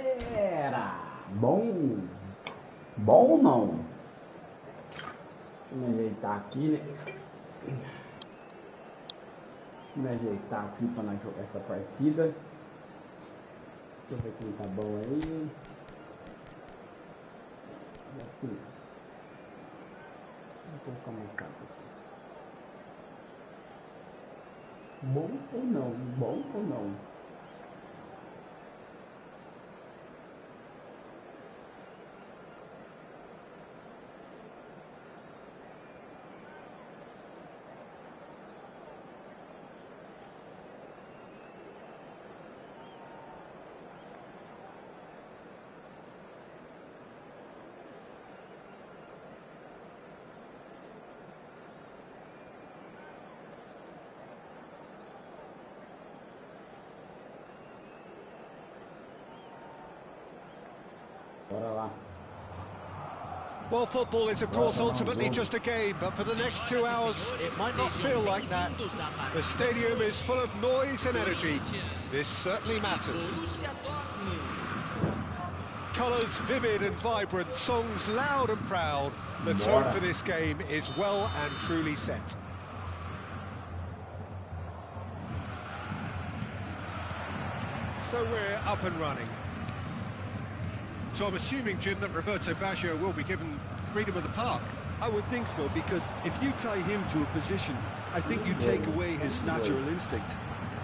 galera! Bom? Bom ou não? Vamos ajeitar aqui, né? Vamos ajeitar aqui para nós jogar essa partida. Deixa eu ver quem tá bom aí. Assim. Vou colocar mais rápido. Bom ou não? Bom ou não? Bora lá. Well, football is, of course, ultimately just a game, but for the next 2 hours, it might not feel like that. The stadium is full of noise and energy. This certainly matters. Colours vivid and vibrant, songs loud and proud. The tone for this game is well and truly set. So we're up and running. So I'm assuming, Jim, that Roberto Baggio will be given freedom of the park. I would think so, because if you tie him to a position, I think you take away his natural instinct.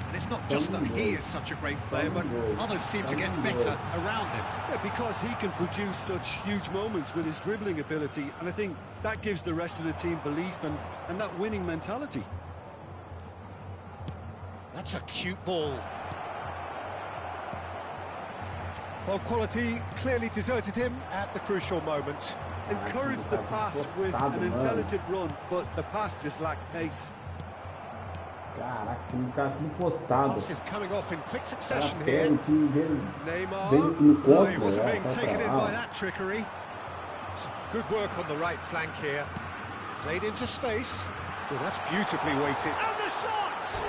And it's not just that he is such a great player, but others seem to get better around him. Yeah, because he can produce such huge moments with his dribbling ability, and I think that gives the rest of the team belief and that winning mentality. That's a cute ball. Well, quality clearly deserted him at the crucial moment. Encouraged the pass with an intelligent run, but the pass just lacked pace. Caraca, o cara tudo postado. Pass is coming off in quick succession here. Neymar, no, he wasn't being taken in by that trickery. Good work on the right flank here. Played into space. Well, that's beautifully weighted. And the shot!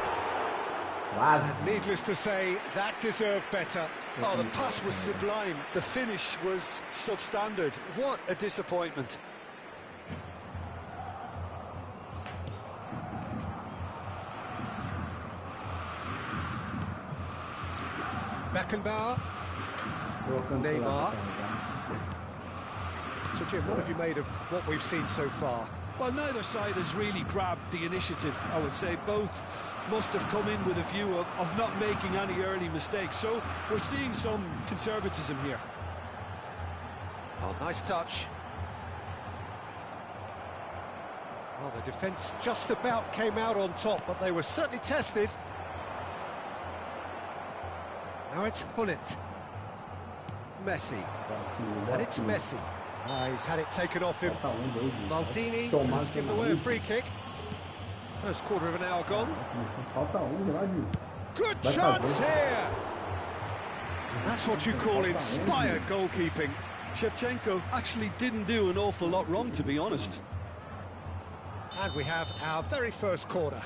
And needless to say, that deserved better. Oh, the pass was sublime. The finish was substandard. What a disappointment. Beckenbauer. Neymar. So, Jim, what have you made of what we've seen so far? Well, neither side has really grabbed the initiative, I would say. Both must have come in with a view of not making any early mistakes. So we're seeing some conservatism here. Oh, nice touch. Well, the defence just about came out on top, but they were certainly tested. Now it's Hullet. Messi. And it's Messi. He's had it taken off him. Maldini has given away a free kick. First quarter of an hour gone. Good chance here! That's what you call inspired goalkeeping. Shevchenko actually didn't do an awful lot wrong, to be honest. And we have our very first corner.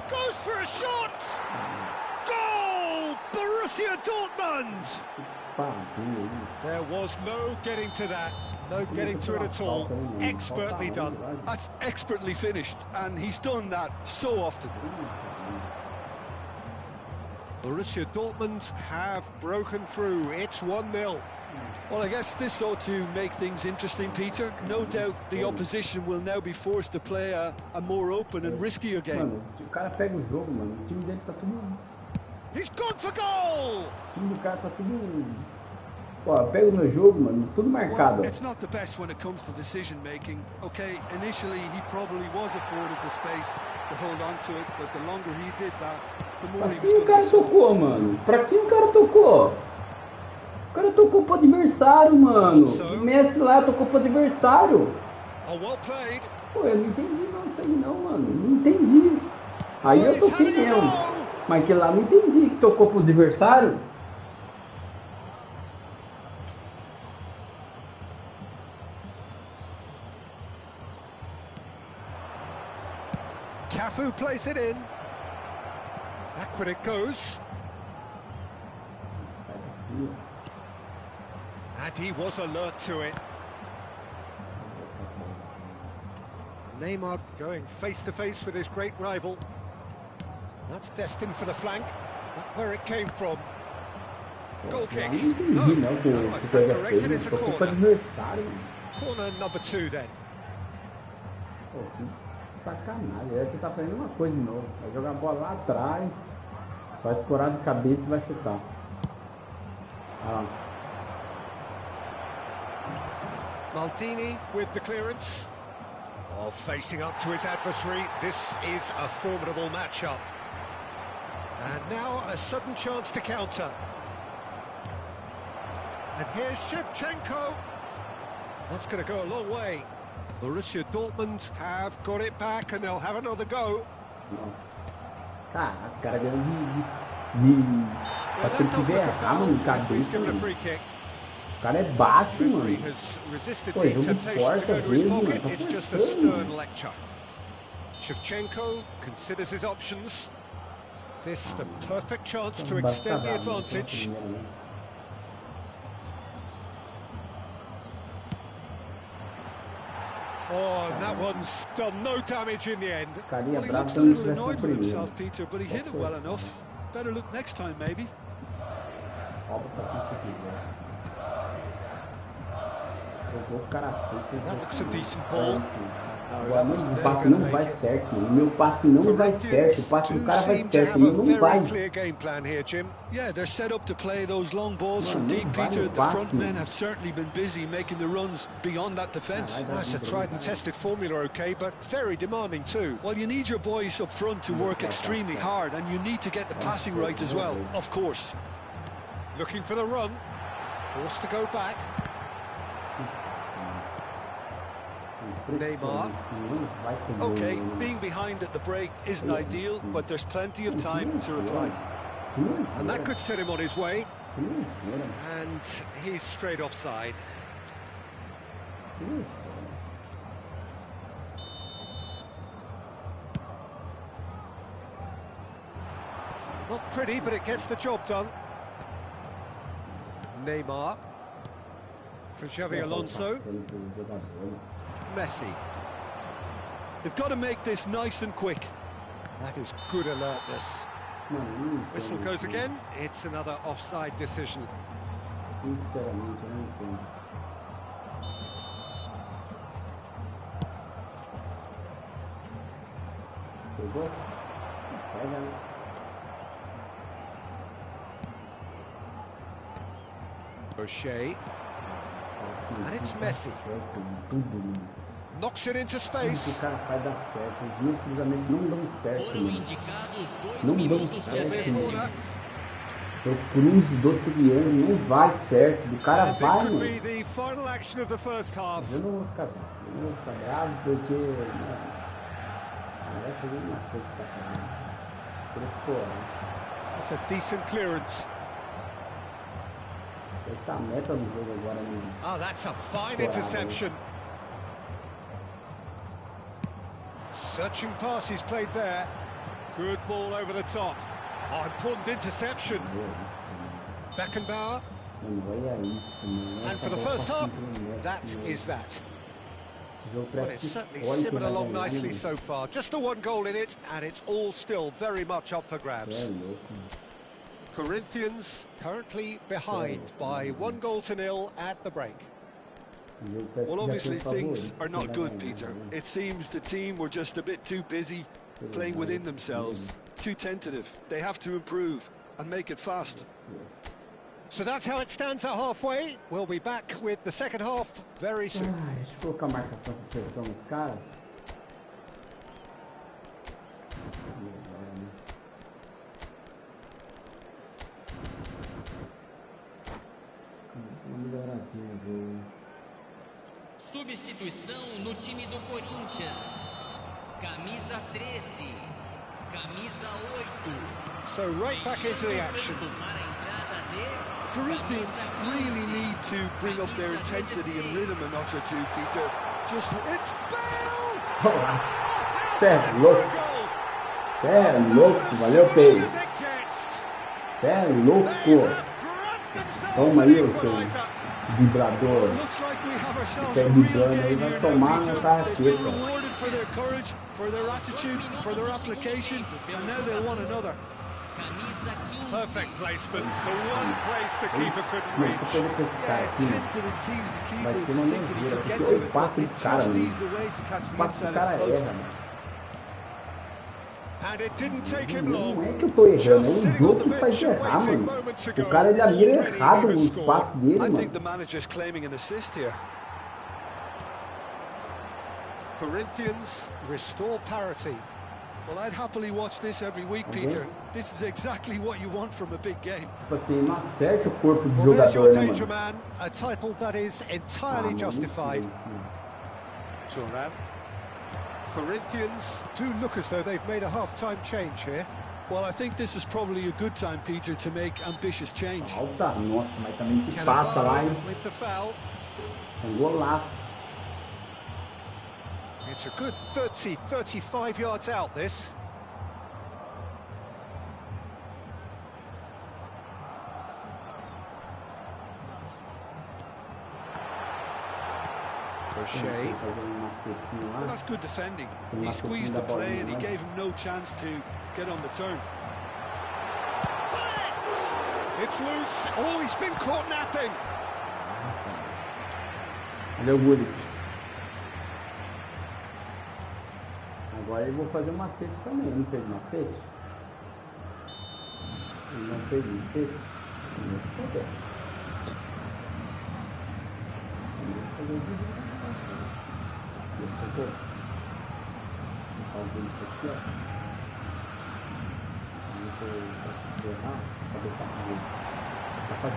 Goes for a shot! Goal! Borussia Dortmund! There was no getting to that, no getting to it at all. Expertly done. That's expertly finished, and he's done that so often. Borussia Dortmund have broken through. It's 1-0. Well, I guess this ought to make things interesting, Peter. No doubt the opposition will now be forced to play a more open and riskier game. Mano, o cara pega o jogo, mano. O time dele tá tudo... He's gone for goal! O time do cara tá tudo... Pô, pega o meu jogo, mano. Tudo marcado. Well, it's not the best when it comes to decision making. Okay, initially he probably was afforded the space to hold on to it, but the longer he did that, the more he was going to be... Pra quem o cara tocou, mano? Pra quem o cara tocou? O cara tocou pro adversário, mano. O Messi lá tocou pro adversário. Oh, well played. Pô, eu não entendi não isso aí não, mano. Não entendi. Aí eu toquei mesmo. Mas que lá não entendi que tocou pro adversário. Cafu plays it in. Back when it goes. And he was alert to it. Neymar going face-to-face with his great rival. That's destined for the flank. That's where it came from. Goal kick. No, I stand corrected, it's a corner. Corner number 2 then. Pô, que sacanagem. Ele tá fazendo uma coisa de novo. Vai jogar a bola lá atrás, vai escorar de cabeça e vai chutar. Ah. Maldini with the clearance. Oh, facing up to his adversary. This is a formidable matchup. And now a sudden chance to counter. And here's Shevchenko. That's going to go a long way. Borussia Dortmund have got it back and they'll have another go. Caraca, o cara ganhou de... Só que ele tiver errado no cabeça, mano. O cara é baixo, mano. Pô, jogo forte às vezes, mano. Tá It's just a stern lecture. Shevchenko considers his options. This the perfect chance to extend the advantage. Oh, and that one's done no damage in the end. Well, he looks a little annoyed with himself, Peter, but he hit it well enough. Better look next time, maybe. That looks a decent ball. Agora o passe não vai certo, o meu passe não vai certo, o passe do cara vai certo, ele não vai. Yeah, they're set up to play those long balls from deep, Peter. The front men have certainly been busy making the runs beyond that defence. That's a tried and tested formula, okay, but very demanding too. Well, you need your boys up front to work extremely hard, and you need to get the passing right as well, of course. Looking for the run, forced to go back. Neymar. Okay, being behind at the break isn't ideal, but there's plenty of time to reply. And that could set him on his way. And he's straight offside. Not pretty, but it gets the job done. Neymar. For Xavi Alonso. Messi. They've got to make this nice and quick. That is good alertness. Whistle goes again. It's another offside decision. O'Shea. And it's Messi. Knocks it into space. O cara faz dar certo. Os meus cruzamentos não dão certo, mano. Não dão certo, mano. Eu cruzo do outro triângulo, não vai certo. O cara vai, mano. Be the final action of the first half. Eu não vou ficar bravo porque vai fazer uma coisa que tá fazendo. Por isso, That's a decent clearance. Essa meta do jogo agora, mano. Oh, that's a fine interception. Searching pass he's played there. Good ball over the top. Oh, important interception. Beckenbauer. And for the first half, that is that. Well, it's certainly simmered along nicely so far. Just the one goal in it, and it's all still very much up for grabs. Corinthians currently behind by 1-0 at the break. Well, obviously things are not good, Peter. It seems the team were just a bit too busy playing within themselves, too tentative. They have to improve and make it fast. So that's how it stands at halfway. We'll be back with the second half very soon. Deixa eu colocar a marcação de pressão nos caras. Substituição no time do Corinthians. Camisa 13. Camisa 8. So right back into the action. Corinthians really need to bring up their intensity and rhythm a notch or two, Peter. Just, it's Bale! Certo, louco. Cê é louco, valeu, Pei. Cê é louco. Toma aí o seu vibrador. Pé vibrando aí, vai tomar na tarraqueta. Perfect placement, the one place the keeper couldn't reach. Yeah, Tempted and teased the keeper Vai into ter uma thinking he nojeira, could get porque to o it, passe but he do cara, just mano. eased the way to catch O the passe do inside of cara the post. erra, mano. And it didn't take him long. Não é que eu tô errando, é o jogo que faz errar, mano. O cara, ele mira errado os passes dele, I mano. think the manager's claiming an assist here. Corinthians restore parity. Well, I'd happily watch this every week, Peter. This is exactly what you want from a big game. Tipo assim, não acerta o corpo do Well, there's your jogador, né, danger mano? man, a title that is entirely mano, justified. isso, Turan. Corinthians do look as though they've made a half-time change here. Well, I think this is probably a good time, Peter, to make ambitious change. Alta, nossa, mas também se passa lá, hein? With the foul. Um golaço. It's a good 30, 35 yards out, this. O'Shea. Well, that's good defending. He squeezed the play and he gave him no chance to get on the turn. It's loose. Oh, he's been caught napping. Valeu, Gullit. Agora eu vou fazer um macete também. Ele não fez macete? Ele não fez macete? Não vou fazer.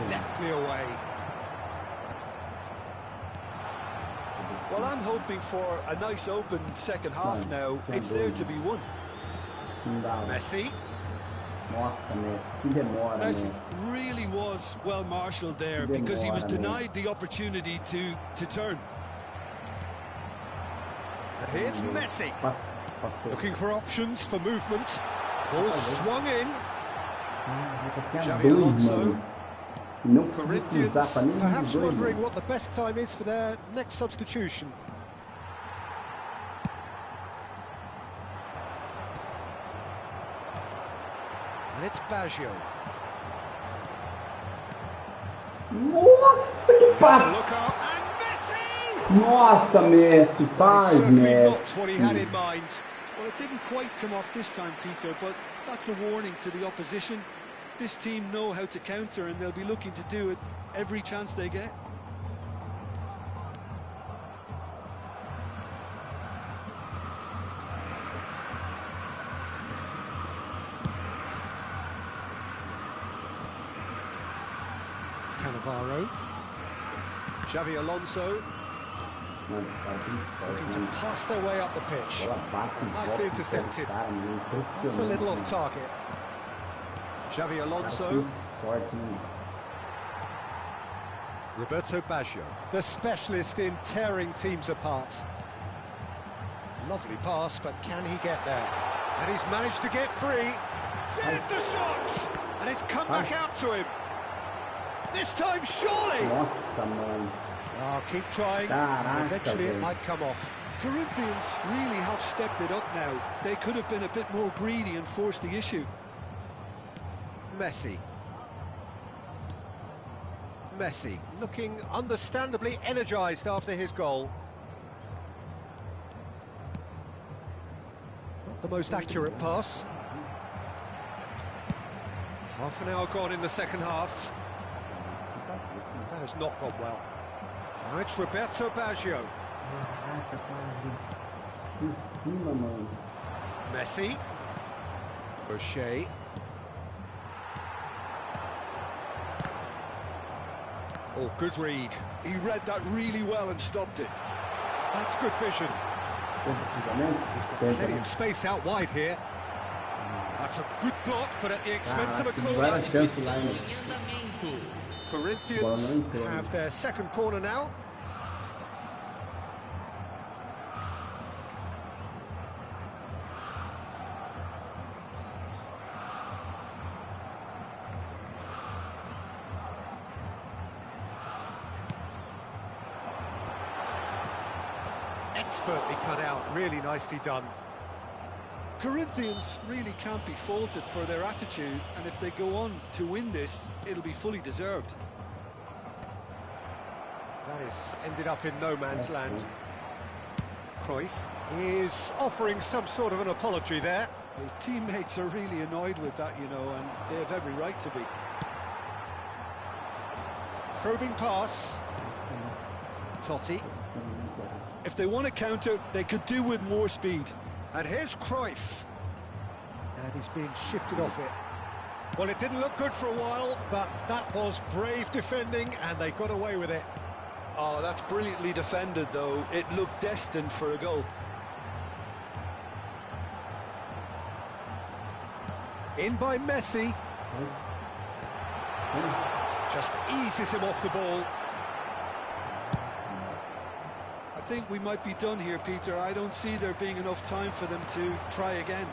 Deftly away. Well, I'm hoping for a nice open second half now. It's there to be won. Messi. Messi really was well marshalled there because he was denied the opportunity to turn. And here's Messi. Looking for options for movement. Ball swung in. Xavi Alonso. Corinthians perhaps wondering what the best time is for their next substitution. And it's Baggio. Nossa, que passe! Look up and Messi! Nossa, Messi, faz, Certainly not Messi. what he had in mind. Well, it didn't quite come off this time, Peter, but that's a warning to the opposition. This team know how to counter and they'll be looking to do it every chance they get. Cannavaro. Xavi Alonso looking to pass their way up the pitch. Nicely intercepted. That's a little off target. Xavi Alonso. Roberto Baggio, the specialist in tearing teams apart. Lovely pass, but can he get there? And he's managed to get free. There's the shot! And it's come back out to him. This time, surely! Oh, keep trying. Eventually it might come off. Corinthians really have stepped it up now. They could have been a bit more greedy and forced the issue. Messi. Messi looking understandably energised after his goal. Not the most accurate pass. Half an hour gone in the second half. That has not gone well. Now it's Roberto Baggio. Messi. O'Shea. Oh, good read. He read that really well and stopped it. That's good vision. He's got plenty of space out wide here. That's a good block, but at the expense of a corner. Corinthians have their second corner now. Expertly cut out, really nicely done. Corinthians really can't be faulted for their attitude, and if they go on to win this, it'll be fully deserved. That is ended up in no man's land. Cruyff is offering some sort of an apology there. His teammates are really annoyed with that, you know, and they have every right to be. Probing pass. Totti. If they want to counter, they could do with more speed. And here's Cruyff. And he's being shifted off it. Well, it didn't look good for a while, but that was brave defending, and they got away with it. Oh, that's brilliantly defended, though. It looked destined for a goal. In by Messi. Just eases him off the ball. I think we might be done here, Peter. I don't see there being enough time for them to try again.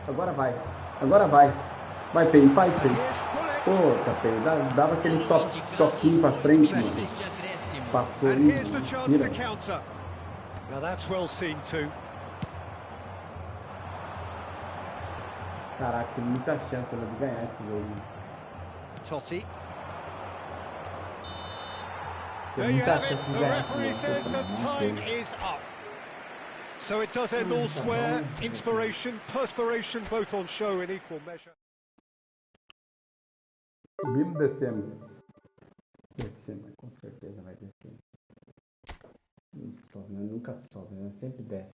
Agora vai. Agora vai. Vai, Pei, faz, Pei. Puta, Pei, dava aquele toquinho pra frente, mano. Passou And here's the chance to tira. counter. Now that's well seen too. Caraca, tem muita chance de ganhar esse jogo. Totti. Tem There you muita have it. chance de The ganhar referee esse says jogo. that time is up. So it does end all square. Inspiration, perspiration, both on show in equal measure. Subimos, descemos. Descemos, com certeza vai descer. Não sobe, né? Nunca sobe, né? Sempre desce.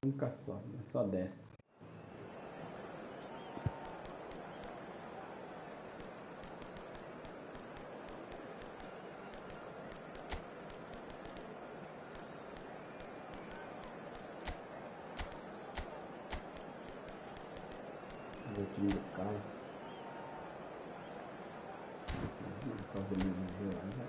Nunca sobe, né? Só desce. O time do carro. Fazer mesmo jogo, né?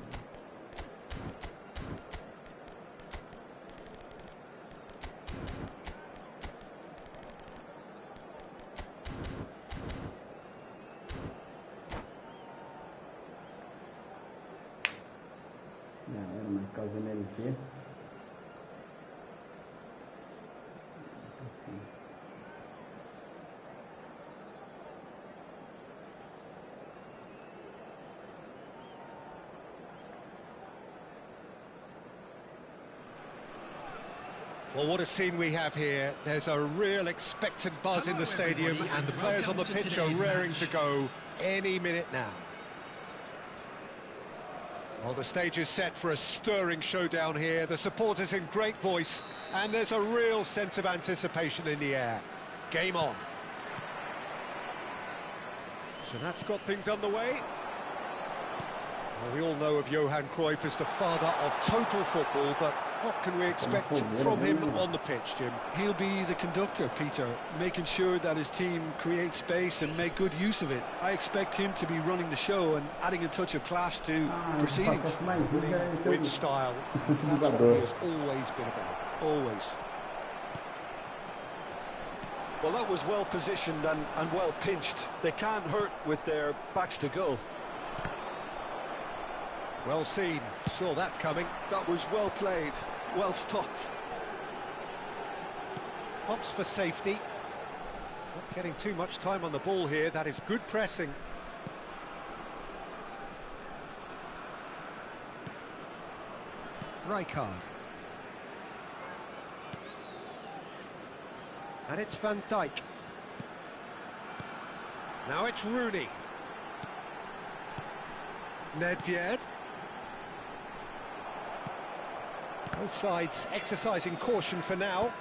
Galera, marcar os energia. Well, what a scene we have here. There's a real expectant buzz in the stadium, and the players on the pitch are raring to go any minute now. Well, the stage is set for a stirring showdown here. The supporters in great voice, and there's a real sense of anticipation in the air. Game on. So that's got things underway. Well, we all know of Johan Cruyff as the father of total football, but what can we expect from him on the pitch, Jim? He'll be the conductor, Peter, making sure that his team creates space and make good use of it. I expect him to be running the show and adding a touch of class to proceedings. With style. That's what he has always been about. Always. Well, that was well positioned and well pinched. They can't hurt with their backs to goal. Well seen, saw that coming. That was well played, well stopped. Opts for safety. Not getting too much time on the ball here, that is good pressing. Rijkaard. And it's Van Dijk. Now it's Rooney. Nedved. Both sides exercising caution for now.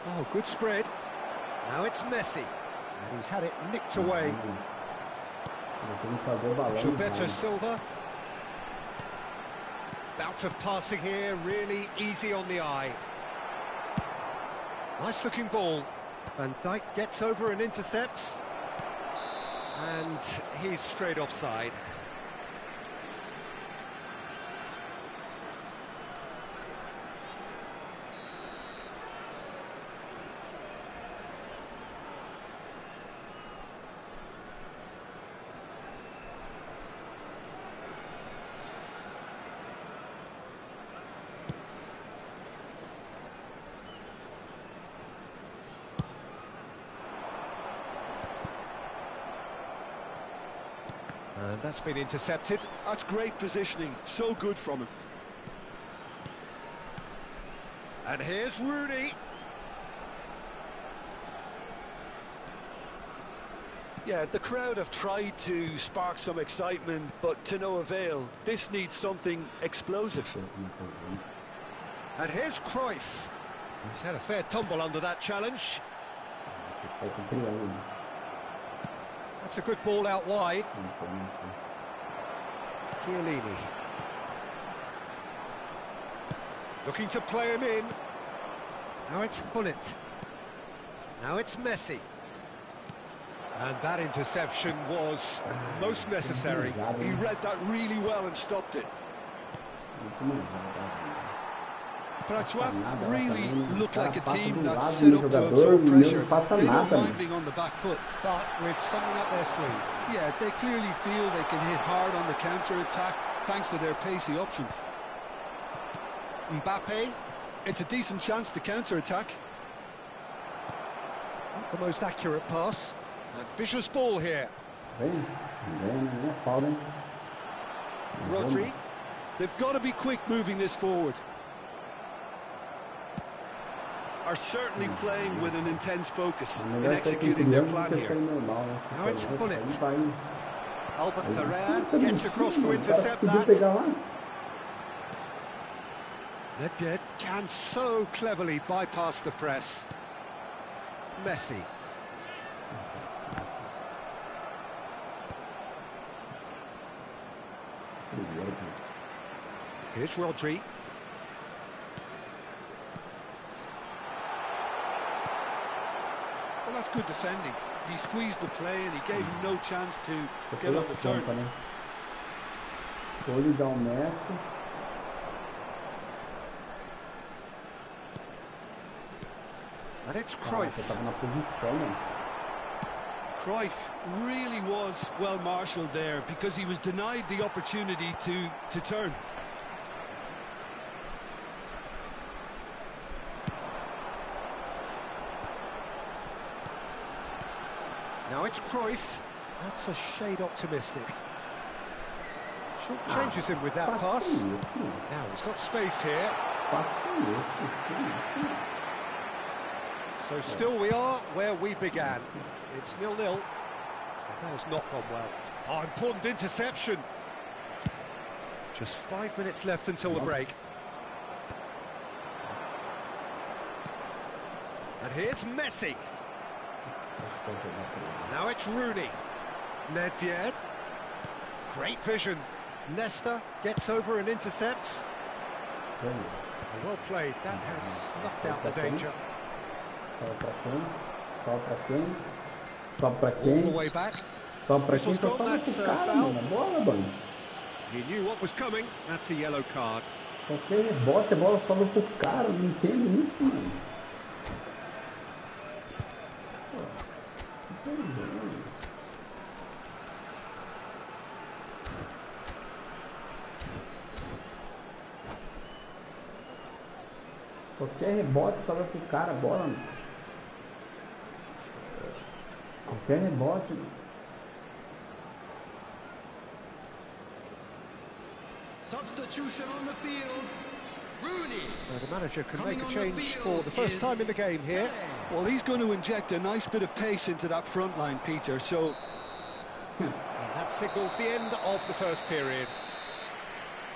Oh, good spread. Now it's Messi. And he's had it nicked away. Gilberto Silva. Bout of passing here, really easy on the eye. Nice looking ball. Van Dijk gets over and intercepts. And he's straight offside. And that's been intercepted. That's great positioning, so good from him. And here's Rooney. Yeah, the crowd have tried to spark some excitement, but to no avail. This needs something explosive. And here's Cruyff. He's had a fair tumble under that challenge. That's a good ball out wide. Chiellini. Looking to play him in. Now it's Hullet. Now it's Messi. And that interception was most necessary. He read that really well and stopped it. Prachuap really look like a team that's set up to absorb pressure. They don't mind being on the back foot. But with something up their sleeve. Yeah, they clearly feel they can hit hard on the counter-attack thanks to their pacey options. Mbappe, it's a decent chance to counter-attack. Not the most accurate pass. Ambitious ball here. Rodri. They've got to be quick moving this forward. Are certainly playing with an intense focus in executing their plan here. Now it's Hullet. Albert Ferrer gets across to intercept that. Nedved can so cleverly bypass the press. Messi. Here's Rodri. Well, that's good defending. He squeezed the play and he gave him no chance to get on the turn. And it's Cruyff. Cruyff really was well marshalled there because he was denied the opportunity to turn. Now it's Cruyff. That's a shade optimistic. Short changes him with that pass. Now he's got space here. So still we are where we began. It's 0-0. That has not gone well. Oh, important interception. Just 5 minutes left until the break. And here's Messi. Now it's Rooney. Nedved. Great vision. Nesta gets over and intercepts. Well played. That has snuffed out the danger. All the way back. Whistle's gone. That's a foul. He knew what was coming. That's a yellow card. Qualquer rebote, a bola sobra pro cara, não entendo isso, mano. Qualquer rebote sobra pro cara, a bola. Qualquer rebote. Substitution on the field. Rooney. So the manager can make a change for the first time in the game here. Well, he's going to inject a nice bit of pace into that front line, Peter, so... And that signals the end of the first period.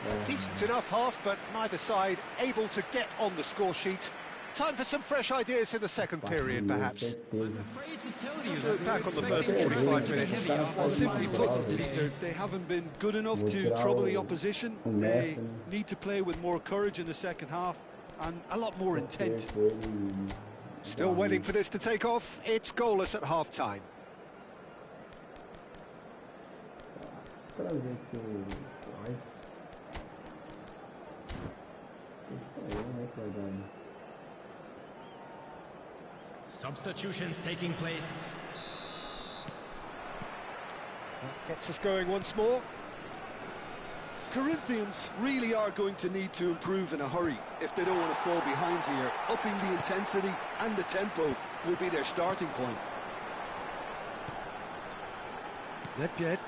A decent enough half, but neither side able to get on the score sheet. Time for some fresh ideas in the second period, perhaps. I'm afraid to tell you Look back on the first 45 minutes. Well, simply put, Peter, they haven't been good enough to trouble the opposition. They need to play with more courage in the second half and a lot more intent. Still waiting for this to take off. It's goalless at half-time. Substitutions taking place. That gets us going once more. Corinthians really are going to need to improve in a hurry if they don't want to fall behind here. Upping the intensity and the tempo will be their starting point. Nedved.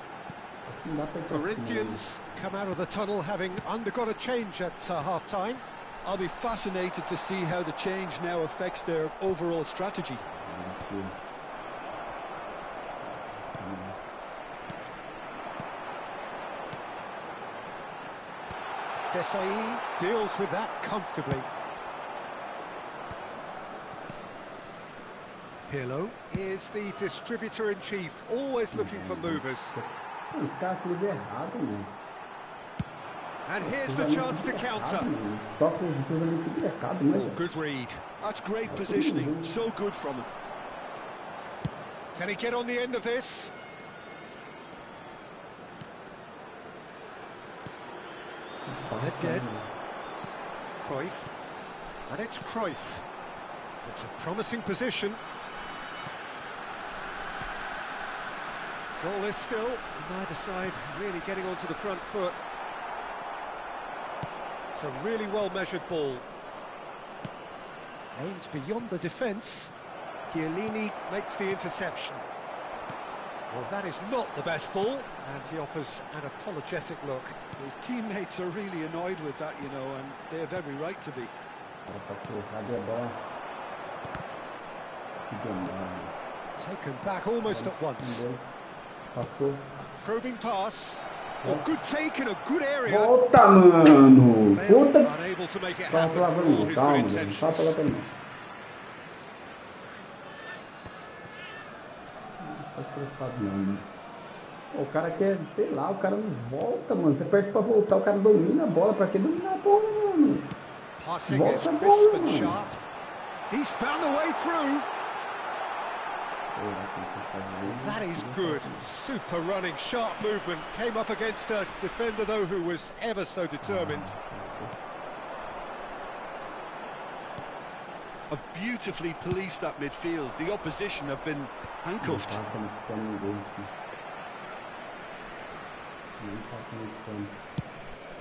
Corinthians come out of the tunnel having undergone a change at half-time. I'll be fascinated to see how the change now affects their overall strategy. Desai deals with that comfortably. Pirlo is the distributor-in-chief, always looking for movers. And here's the chance to counter. Oh, good read. That's great positioning, so good from him. Can he get on the end of this? Nedved. Cruyff. And it's Cruyff. It's a promising position. Goal is still. Neither side really getting onto the front foot. It's a really well-measured ball. Aimed beyond the defence. Chiellini makes the interception. Well, that is not the best ball, and he offers an apologetic look. His teammates are really annoyed with that, you know, and they have every right to be. Taken back almost at once. A probing pass. Oh, good take in a good area. Volta, mano. Puta. Unable to make it happen for all his good intentions. O cara quer, sei lá, o cara não volta, mano. Você perde pra voltar, o cara domina a bola. Pra que dominar a bola, mano? Passing is crisp and sharp. He's found the way through. That is good. Super running, sharp movement. Came up against a defender, though, who was ever so determined. Have beautifully policed that midfield. The opposition have been handcuffed.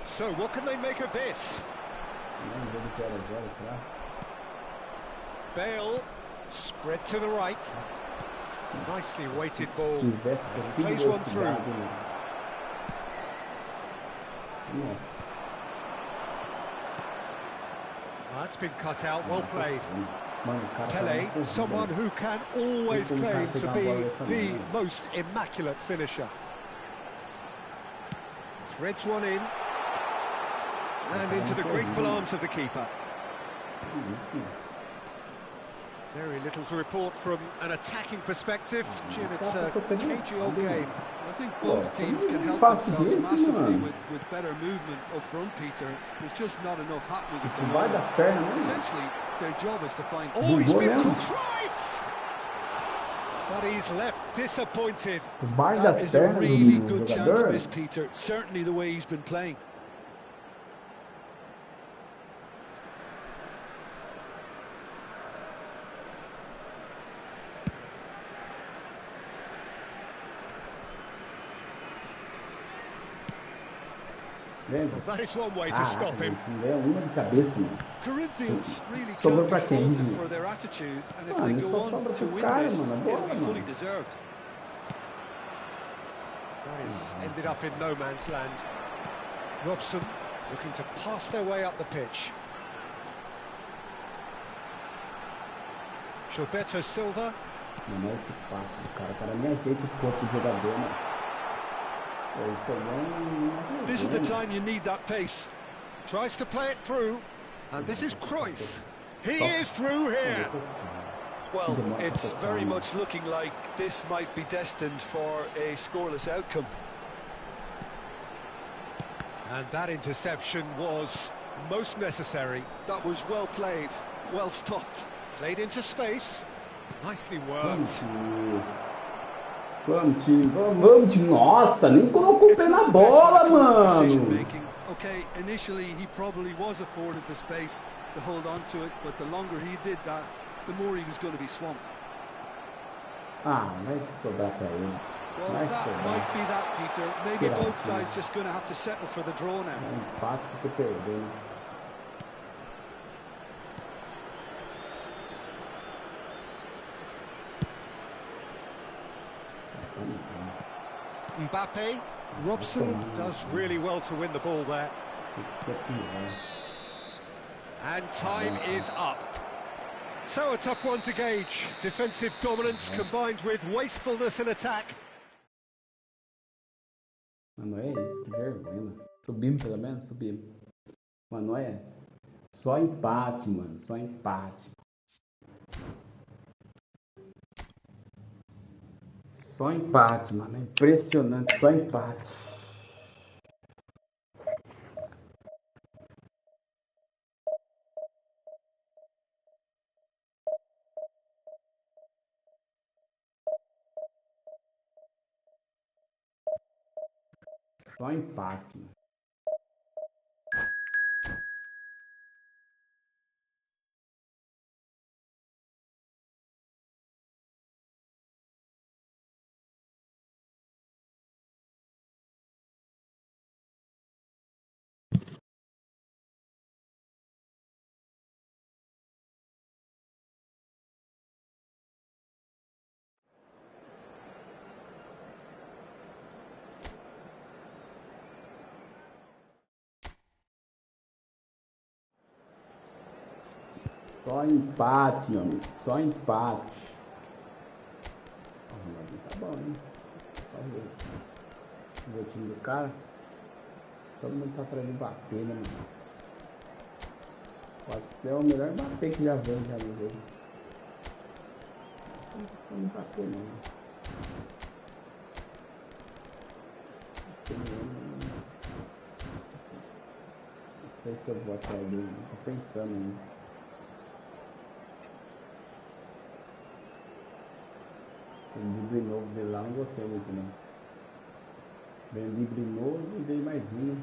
So, what can they make of this? Bale, spread to the right. Nicely weighted ball. And he plays one through. That's been cut out, well played. Pele, someone who can always claim to be the most immaculate finisher. Threads one in. And into the grateful arms of the keeper. Very little to report from an attacking perspective. Jim, it's a cagey old game. I think both teams can help themselves massively with better movement up front, Peter. There's just not enough happening at the moment. Essentially, their job is to find... Oh, he's been Cruyff! But he's left disappointed. That is a really good chance missed, Peter. Certainly the way he's been playing. Well, that is one way to stop him. Corinthians really can't be faulted for their attitude, and if they go on to win this, it'll be fully deserved. That is ended up in no man's land. Robson Looking to pass their way up the pitch. Gilberto Silva. Não é esse passo, cara. O cara me ajeita o corpo do jogador, né? This is the time you need that pace. Tries to play it through. And this is Cruyff. He is through here. Well, it's very much looking like this might be destined for a scoreless outcome. And that interception was most necessary. That was well played, well stopped. Played into space. Nicely worked. Vamos, time. Nossa, nem colocou o pé na bola, mano. Okay, initially he probably was afforded the space to hold on to it, but the longer he did that, the more he was going to be swamped. Ah, vai sobrar pra ele. Well, that might be that, Peter. Maybe both sides just going to have to settle for the draw now. Empate que perdendo. Mbappe. Robson does really well to win the ball there. And time is up. So a tough one to gauge. Defensive dominance combined with wastefulness in attack. Mano, é isso, que vergonha, mano. Subimos pelo menos? Subimos. Mano, é só empate, mano. Só empate. Só empate, mano. É impressionante, só empate. Só empate, mano. Só empate, meu amigo. Só empate. Tá bom, hein? Vamos ver o time do cara. Todo mundo tá trazendo bater, né, mano? Pode ser o melhor bater que já veio já no jogo. Não bater, não. Não sei se eu vou atrás dele. Tô pensando ainda. O drible novo dele lá não gostei muito não. Veio um drible novo e veio mais um.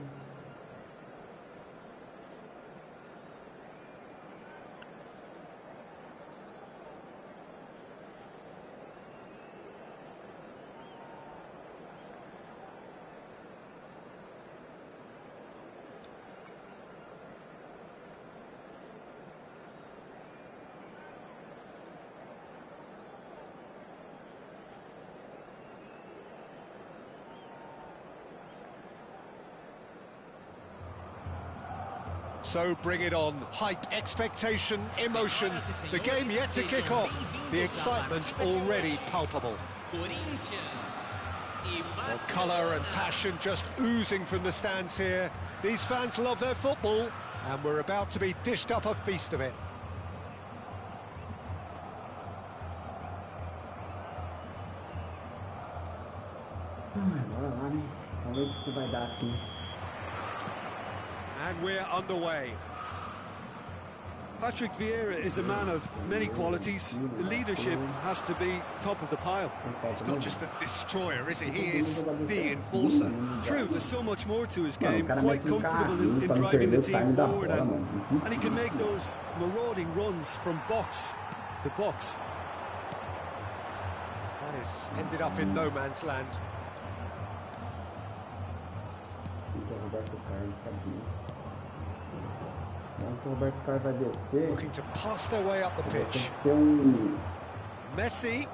So bring it on. Hype, expectation, emotion. The game yet to kick off. The excitement already palpable. Well, colour and passion just oozing from the stands here. These fans love their football, and we're about to be dished up a feast of it. Bora lá, né? Vamos ver o que vai dar aqui. And we're underway. Patrick Vieira is a man of many qualities. The leadership has to be top of the pile. He's not just a destroyer, is he? He is the enforcer. True, there's so much more to his game. Quite comfortable in driving the team forward, and he can make those marauding runs from box to box. That has ended up in no man's land. Looking to pass their way up the pitch. Messi.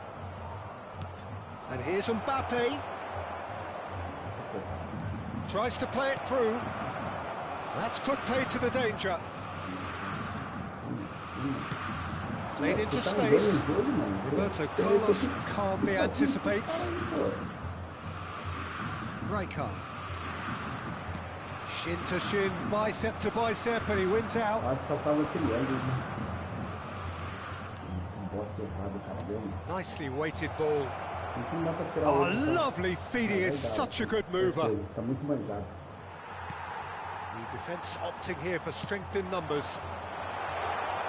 And here's Mbappe. Tries to play it through. That's put paid to the danger. Played into space. Roberto Carlos calmly anticipates. Rijkaard. Shin to shin, bicep to bicep, and he wins out. Nicely weighted ball. Oh, lovely feeding, is such a good mover. The defence opting here for strength in numbers.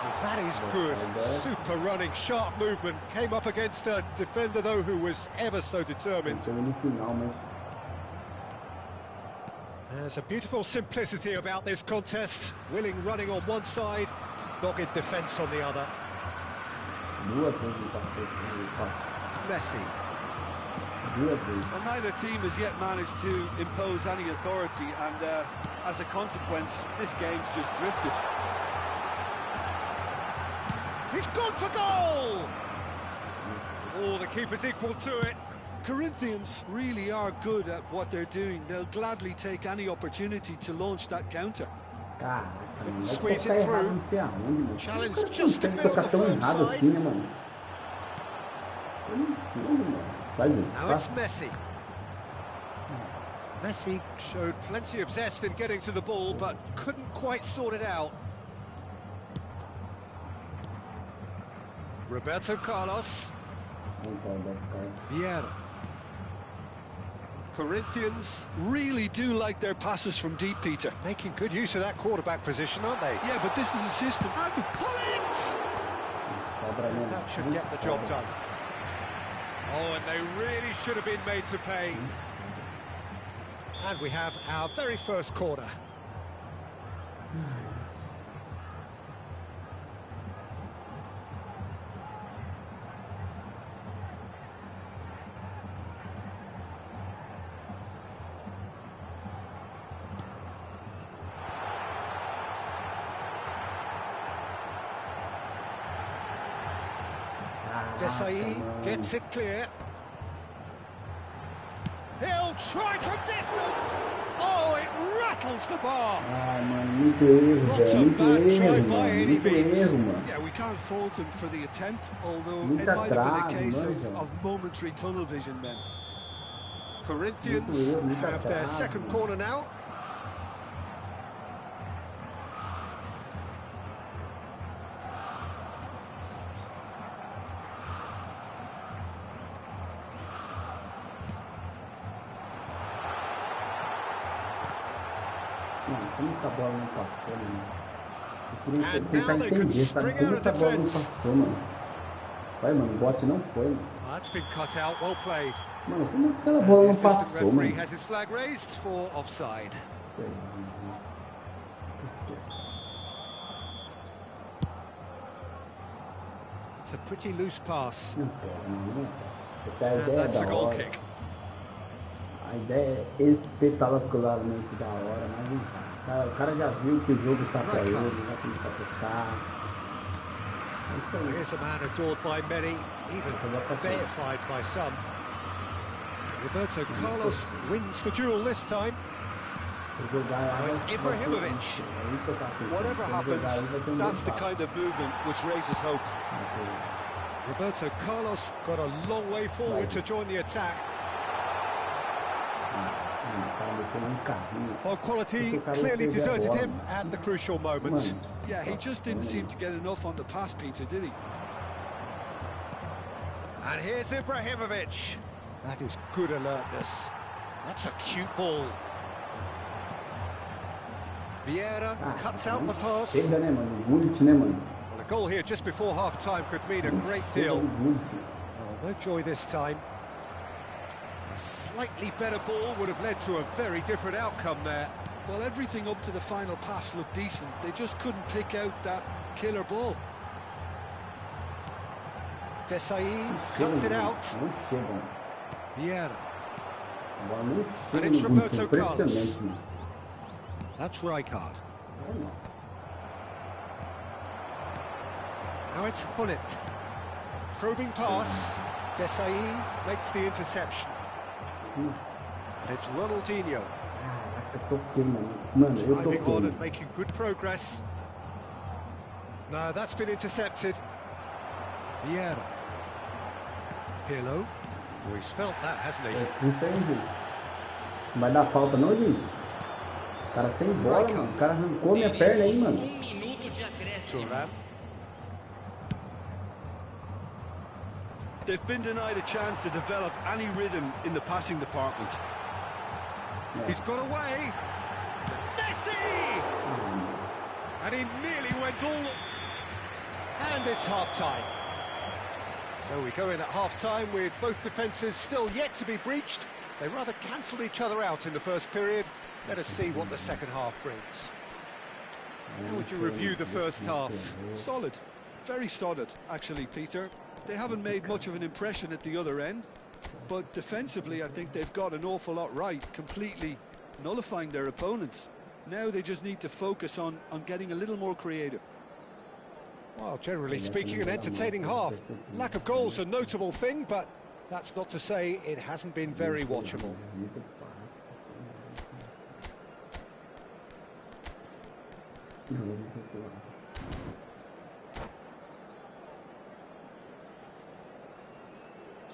Well, that is good. Super running, sharp movement. Came up against a defender, though, who was ever so determined. There's a beautiful simplicity about this contest. Willing running on one side, dogged defence on the other. Messi. Well, neither team has yet managed to impose any authority, and as a consequence, this game's just drifted. He's gone for goal! Oh, the keeper's equal to it. Corinthians really are good at what they're doing. They'll gladly take any opportunity to launch that counter. Squeeze it through. Challenge just a bit on the firm side. Now it's Messi. Messi showed plenty of zest in getting to the ball, but couldn't quite sort it out. Roberto Carlos. Bora. Corinthians really do like their passes from deep, Peter. Making good use of that quarterback position, aren't they? Yeah, but this is a system. And pull it! That should get the job done. Oh, and they really should have been made to pay. And we have our very first corner. Desai gets it clear. He'll try from distance. Oh, it rattles the bar. Not a bad try by any means. Yeah, we can't fault him for the attempt, although it might have been a case of momentary tunnel vision then. Corinthians have their second corner now. And now they can spring out of defense. That's been cut out, well played. The assistant referee has his flag raised for offside. It's a pretty loose pass. And that's a goal kick. A ideia é espetacularmente da hora, mas cara, o cara já viu que o jogo tá pra ele, vai começar a tocar. Here's a man adored by many, even deified by some. Roberto Carlos wins the duel this time. Now it's Ibrahimovic. Whatever happens, that's the kind of movement which raises hope. Roberto Carlos got a long way forward to join the attack. Well, quality clearly deserted him at the crucial moment. Yeah, he just didn't seem to get enough on the pass, Peter, did he? And here's Ibrahimovic. That is good alertness. That's a cute ball. Vieira cuts out the pass. Well, a goal here just before half-time could mean a great deal. Oh, no joy this time. A slightly better ball would have led to a very different outcome there. Well, everything up to the final pass looked decent. They just couldn't pick out that killer ball. Desai cuts it out. Bora. And it's Roberto Carlos. That's Rijkaard. Now it's Hullet. Probing pass. Desai makes the interception. And it's Ronaldinho. Eu toquei, mano. Mano, eu Driving on toquei. and making good progress. No, that's been intercepted. Bora. Pirlo. Oh, he's felt that, hasn't he? Expulso aí, juiz. Não vai dar falta não, juiz. O cara sem bola, mano. O cara arrancou minha perna aí, mano. Minuto de acréscimo. Turan. They've been denied a chance to develop any rhythm in the passing department. É. He's got away. Messi! And he nearly went all... And it's half-time. So we go in at half-time with both defences still yet to be breached. They rather cancelled each other out in the first period. Let us see what the second half brings. How would you review the first half? Solid. Very solid, actually, Peter. They haven't made much of an impression at the other end, but defensively I think they've got an awful lot right, completely nullifying their opponents. Now they just need to focus on getting a little more creative. Well, generally speaking, an entertaining half. Lack of goals a notable thing, but that's not to say it hasn't been very watchable.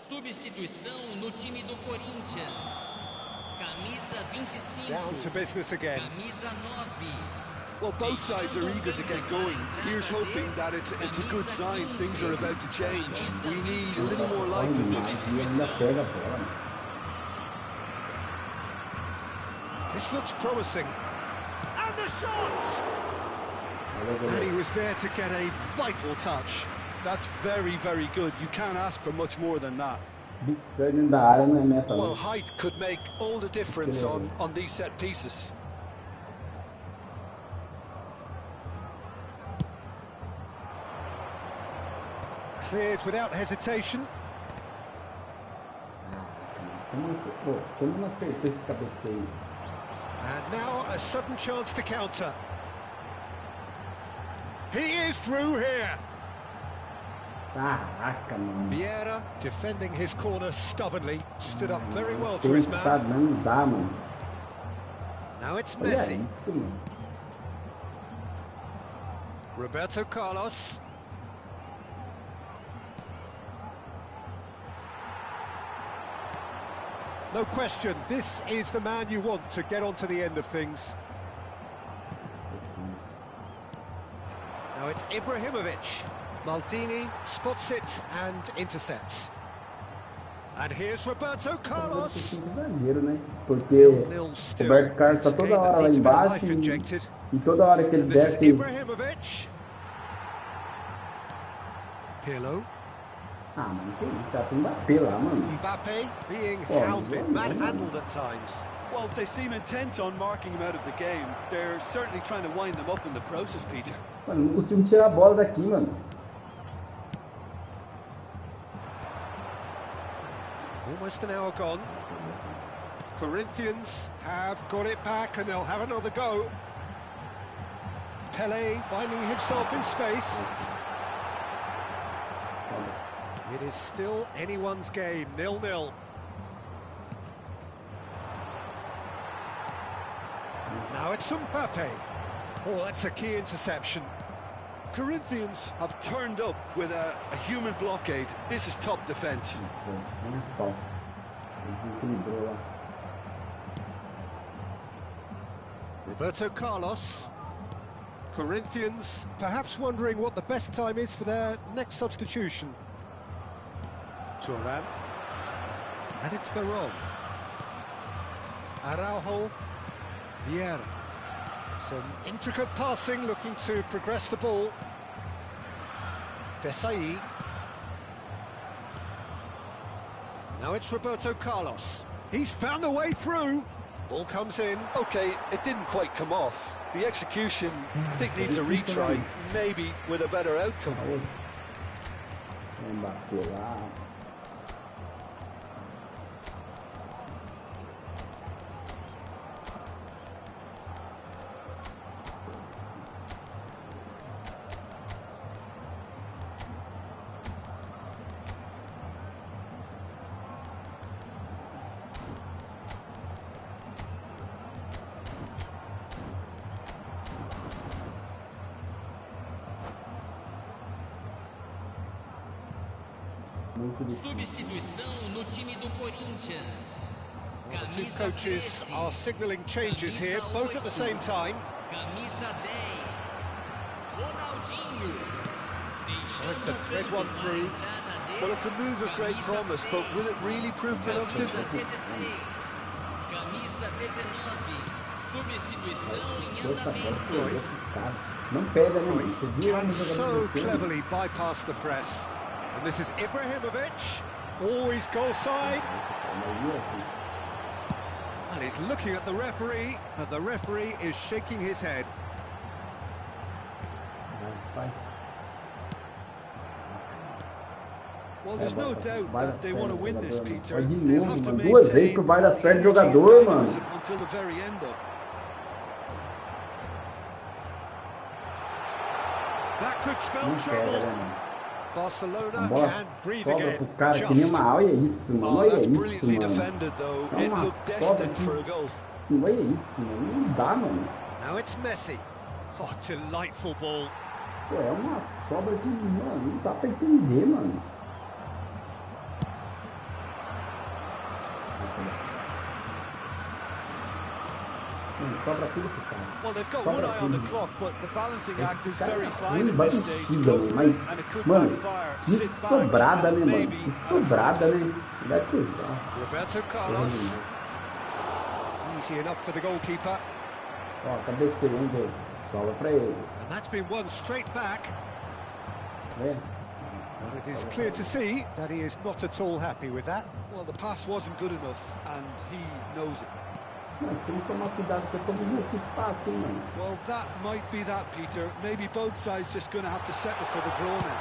Substituição no time do Corinthians. Camisa 25. Down to business again. Camisa 9. Well, both sides are eager to get going. Here's hoping that it's a good sign. Things are about to change. We need a little more life in this. This looks promising. And the shot! And he was there to get a vital touch. That's very, very good. You can't ask for much more than that. Well, height could make all the difference on these set pieces. Cleared without hesitation. And now a sudden chance to counter. He is through here. Bora, defending his corner stubbornly, stood up very well to his man. Now it's Messi. Roberto Carlos. No question, this is the man you want to get onto the end of things. Now it's Ibrahimovic. Maldini spots it and intercepts. And here's Roberto Carlos. Porque o Roberto Carlos tá toda hora lá embaixo e toda hora que ele desce. Pirlo. Ah, mano, que isso? Tá com Mbappé lá, mano. Mbappé being hounded, manhandled at times. Well, they seem intent on marking him out of the game. They're certainly trying to wind them up in the process, Peter. Mano, não consigo tirar a bola daqui, mano. Almost an hour gone. Corinthians have got it back and they'll have another go. Pele finding himself in space. It is still anyone's game, 0-0. Now it's Mbappé. Oh, that's a key interception. Corinthians have turned up with a human blockade. This is top defence. Roberto Carlos. Corinthians perhaps wondering what the best time is for their next substitution. Turan. And it's Veron. Araujo. Bora. Some intricate passing, looking to progress the ball. Desai. Now it's Roberto Carlos. He's found a way through. Ball comes in. Okay, it didn't quite come off. The execution, I think, needs a retry, maybe with a better outcome. Substituição no time do Corinthians. Well, the two coaches are signalling changes here, both at the same time. Camisa 10. Ronaldinho. Tries to thread one through. Well, it's a move of great promise, but will it really prove productive? Camisa 19. Substituição em andamento. Não pega, né? Can so cleverly bypass the press. And this is Ibrahimovic. Always goal side. And he's looking at the referee, but the referee is shaking his head. Well, there's no doubt that they want to win this, Peter. De They'll novo, have to mano. Duas vezes que vai dar certo jogador, mano. Until the very end, though. That could spell Não pega, trouble. né, mano? Barcelona A bola can breathe sobra again. pro cara que nem uma... Olha isso, mano. Oh, Olha that's isso, brilliantly mano. defended, though. É It uma looked sobra destined for a goal. Olha isso, mano. Não dá, mano. Now it's Messi. Oh, delightful ball. Pô, é uma sobra que, mano, não dá pra entender, mano. Sobra tudo pro cara. Well, they've got Sobra one eye on the tudo. clock, but the balancing act is Cara, very tá fine ruim, at vai this stage. mexida, Go for mas, it, and it could mano, backfire. que Sit back, sobrada, and né, mano? maybe Que have a sobrada, chance. né? Vai cruzar. Roberto Carlos. Easy enough for the goalkeeper. Ó, cabeceando, sobra pra ele. And that's been won straight back. Tá vendo? And it is clear to see that he is not at all happy with that. Well, the pass wasn't good enough, and he knows it. Mas tem que tomar cuidado com todo mundo que passa, hein, mano. Well, that might be that, Peter. Maybe both sides just going to have to settle for the draw now.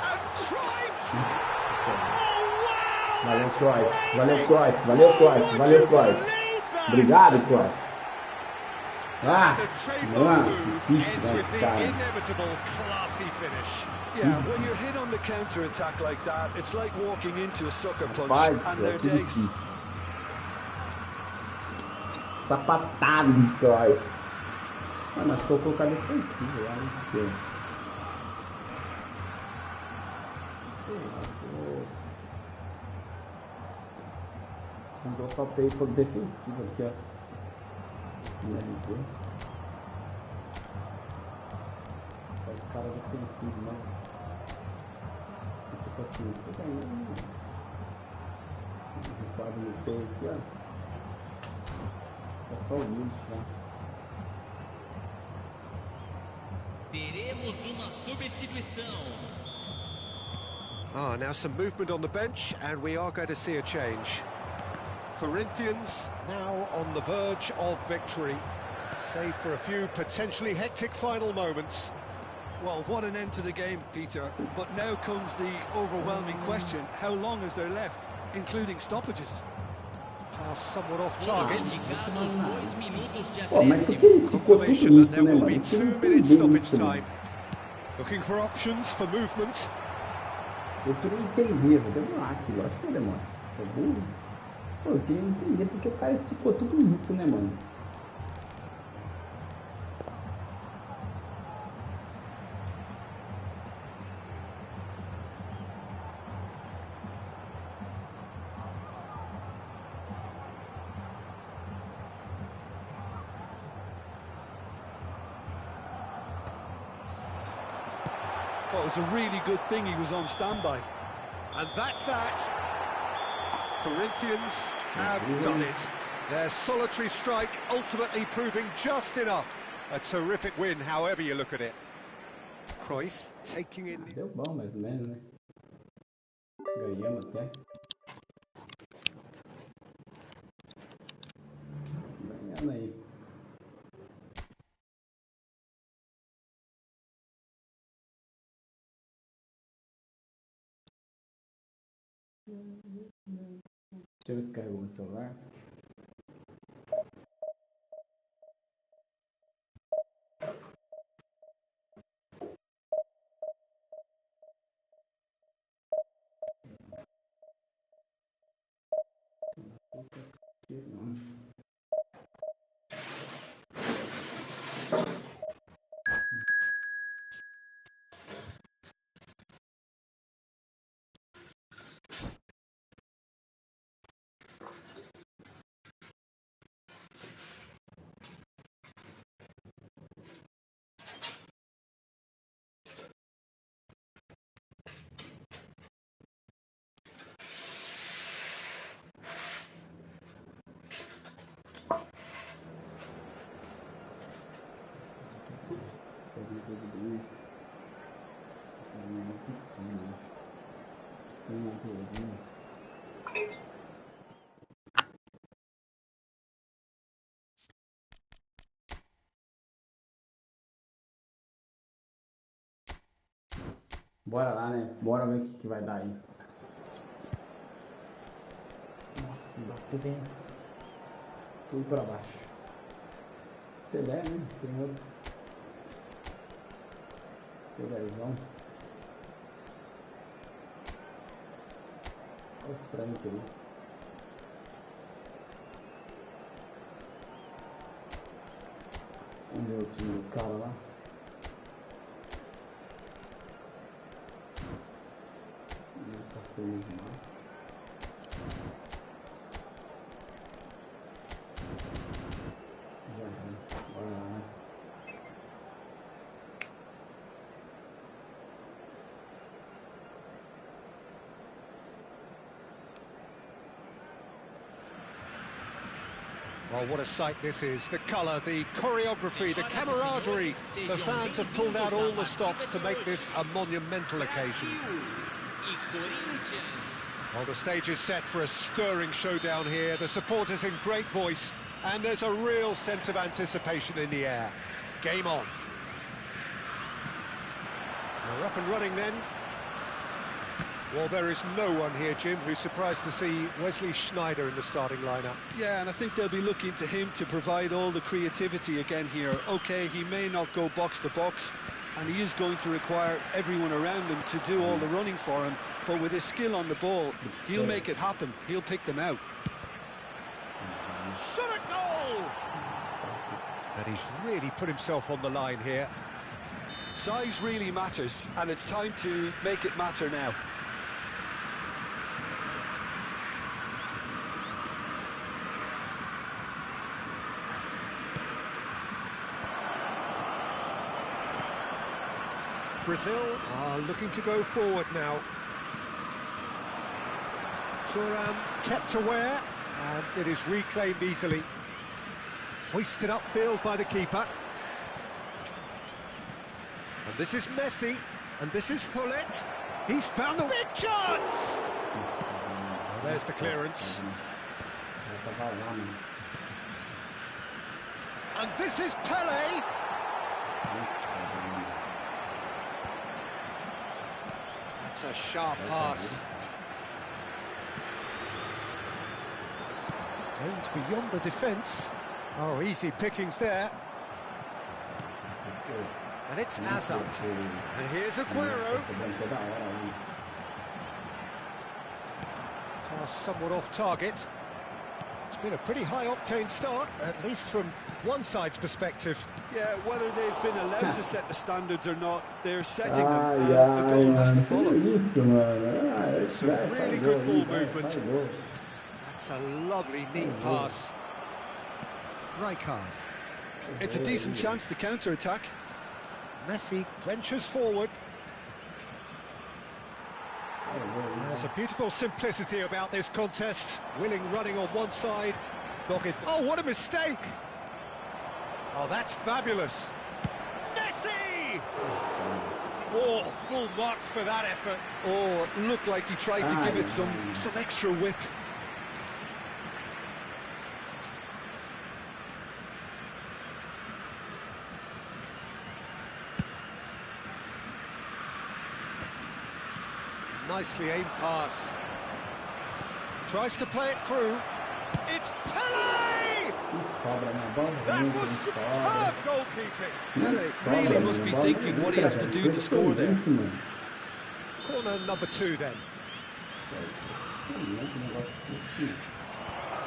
And Cruyff! Valeu, Cruyff. Valeu, Cruyff. Valeu, Cruyff. Valeu, Cruyff. Obrigado, Cruyff. Ah, The trade mano, move difícil, ends né, with the cara. inevitable classy finish. Yeah, when you're hit on the counter-attack like that, it's like walking into a sucker punch, Vai, and é they're tudo dazed. difícil. Sapatado de Cruyff. Mano, acho que eu vou colocar defensivo lá, né? Porque... Vou colocar o paper defensivo aqui, ó. No LG. Faz os caras defensivos, né? Tipo assim, tô ganhando. Um quadro no peito aqui, ó. É só o lixo, né? Teremos uma substituição. Now some movement on the bench, and we are going to see a change. Corinthians now on the verge of victory, save for a few potentially hectic final moments. Well, what an end to the game, Peter. But now comes the overwhelming question. How long is there left, including stoppages? Pass somewhat off target. Indicados 2 minutos de Pô, mas por que acréscimo. ele ficou tudo Confirmation isso, that there né, will mano? be Isso eu 2 não minutes entendi stoppage isso, mano. time. Looking for options for movement. Eu queria entender, vou demorar aqui, eu acho que vai demorar. Tá burro? Pô, eu queria entender porque o cara esticou tudo isso, né, mano? Well, it was a really good thing he was on standby. And that's that. Corinthians have done it. Their solitary strike ultimately proving just enough. A terrific win, however you look at it. Cruyff taking in... Deu bom, mais ou menos, né? Ganhamos até. Ganhando aí. Deixa eu ver se carregou meu celular. Bora lá, né? Bora ver o que vai dar aí. Nossa, bateu bem tudo pra baixo. Pelé, né? Tem outro. Pelézão. Olha o frango aí. Vamos ver o time do cara lá. Well, what a sight this is. The colour, the choreography, the camaraderie. The fans have pulled out all the stops to make this a monumental occasion. Well, the stage is set for a stirring showdown here. The supporters in great voice, and there's a real sense of anticipation in the air. Game on. We're up and running then. Well, there is no one here, Jim, who's surprised to see Wesley Sneijder in the starting lineup. Yeah, and I think they'll be looking to him to provide all the creativity again here. OK, he may not go box to box, and he is going to require everyone around him to do all the running for him, but with his skill on the ball, he'll make it happen. He'll pick them out. Shot a goal! And he's really put himself on the line here. Size really matters, and it's time to make it matter now. Brazil are looking to go forward now. Thuram kept aware, and it is reclaimed easily. Hoisted upfield by the keeper. And this is Messi, and this is Hullet. He's found a big chance! Well, there's the clearance. And this is Pelé. That's a sharp pass. Aimed beyond the defence. Oh, easy pickings there. And it's Hazard. And here's Aguero. Pass somewhat off target. It's been a pretty high-octane start, at least from one side's perspective. Yeah, whether they've been allowed to set the standards or not, they're setting them, and the goal has to follow. Some really good ball movement. That's a lovely, neat pass. Rijkaard. It's a decent chance to counter-attack. Messi ventures forward. There's a beautiful simplicity about this contest. Willing running on one side, dogged. Oh, what a mistake! Oh, that's fabulous. Messi! Oh, full marks for that effort. Oh, it looked like he tried to give it some extra whip. Nicely aimed pass. Tries to play it through. It's Pelé! That was superb goalkeeping. Pelé really must be thinking what he has to do to score there. Corner number 2 then.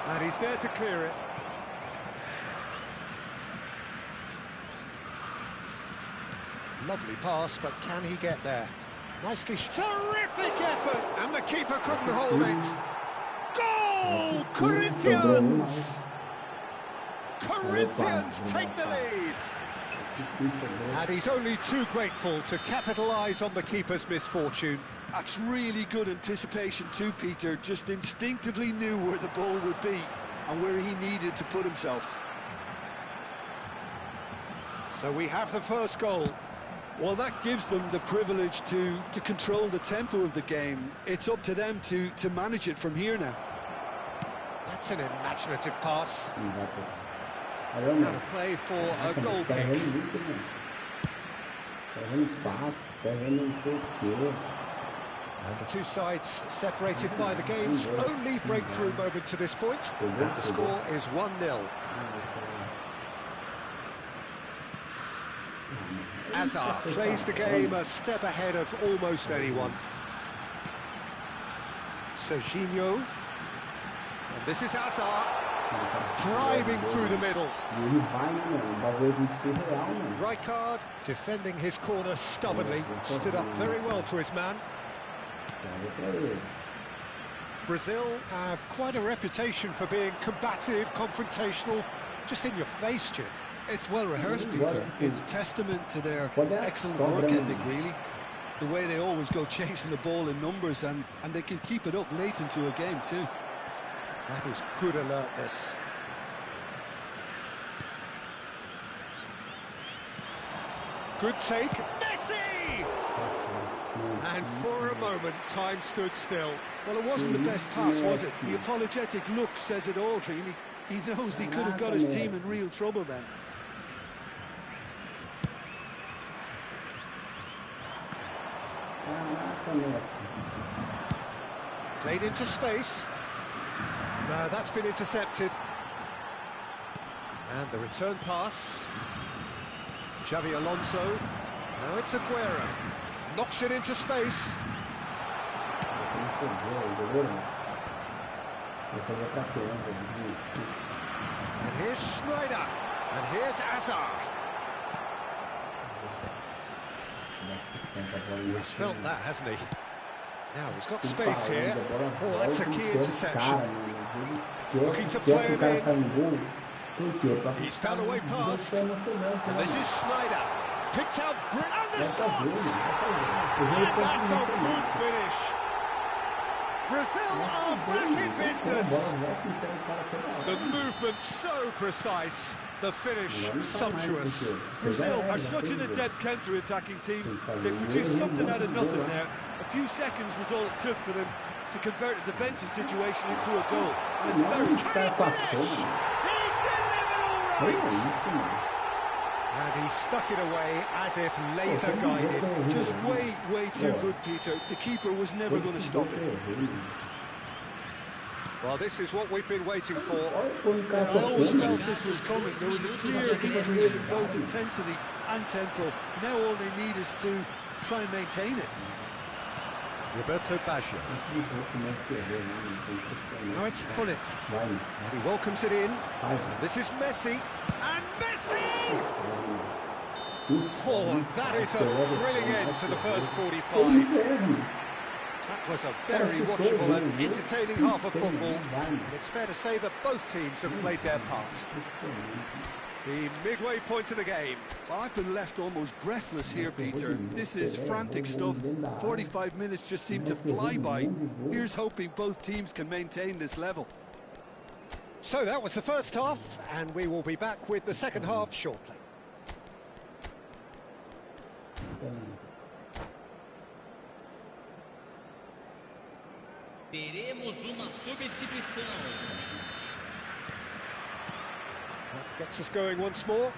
And he's there to clear it. Lovely pass, but can he get there? Nicely. Terrific effort! And the keeper couldn't hold it. Goal! Corinthians! Corinthians take the lead. And he's only too grateful to capitalise on the keeper's misfortune. That's really good anticipation too, Peter. Just instinctively knew where the ball would be and where he needed to put himself. So we have the first goal. Well, that gives them the privilege to control the tempo of the game. It's up to them to manage it from here now. That's an imaginative pass. Out of play for a goal kick. And the two sides separated by the game's only breakthrough moment to this point. And the score is 1-0. Azar plays the game a step ahead of almost anyone. Serginho. And this is Azar. Driving through the middle. Rijkaard defending his corner stubbornly. Stood up very well to his man. Brazil have quite a reputation for being combative, confrontational, just in your face, Jim. It's well rehearsed, Peter. It's testament to their excellent work ethic, really. The way they always go chasing the ball in numbers, and they can keep it up late into a game too. That is good alertness. Good take. Messi! And for a moment, time stood still. Well, it wasn't the best pass, was it? The apologetic look says it all, really. He knows he could have got his team in real trouble then. Played into space. No, that's been intercepted. And the return pass. Xavi Alonso. Now it's Aguero. Knocks it into space. And here's Schneider. And here's Azar. He's felt that, hasn't he? Now he's got space here. Oh, that's a key interception. Looking to play him in. He's found a way past. And this is Schneider. Picked out and the shot! And that's a good finish. Brazil are back in business. The movement so precise. The finish sumptuous. Brazil are such an adept counter-attacking team. They produced something out of nothing there. A few seconds was all it took for them to convert a defensive situation into a goal. And it's very finish. He's delivered all right. And he stuck it away as if laser guided. Just way too good, Peter. The keeper was never going to stop it. Well, this is what we've been waiting for. I always felt this was coming. There was a clear increase in both intensity and tempo. Now all they need is to try and maintain it. Roberto Baggio. Now it's Hullet. And he welcomes it in. This is Messi. And Messi! Oh, that is a thrilling end to the first 45. That was a very watchable and entertaining half of football. It's fair to say that both teams have played their part. The midway point of the game. Well, I've been left almost breathless here, Peter. This is frantic stuff. 45 minutes just seem to fly by. Here's hoping both teams can maintain this level. So that was the first half, and we will be back with the second half shortly. Teremos uma substituição. That gets us going once more.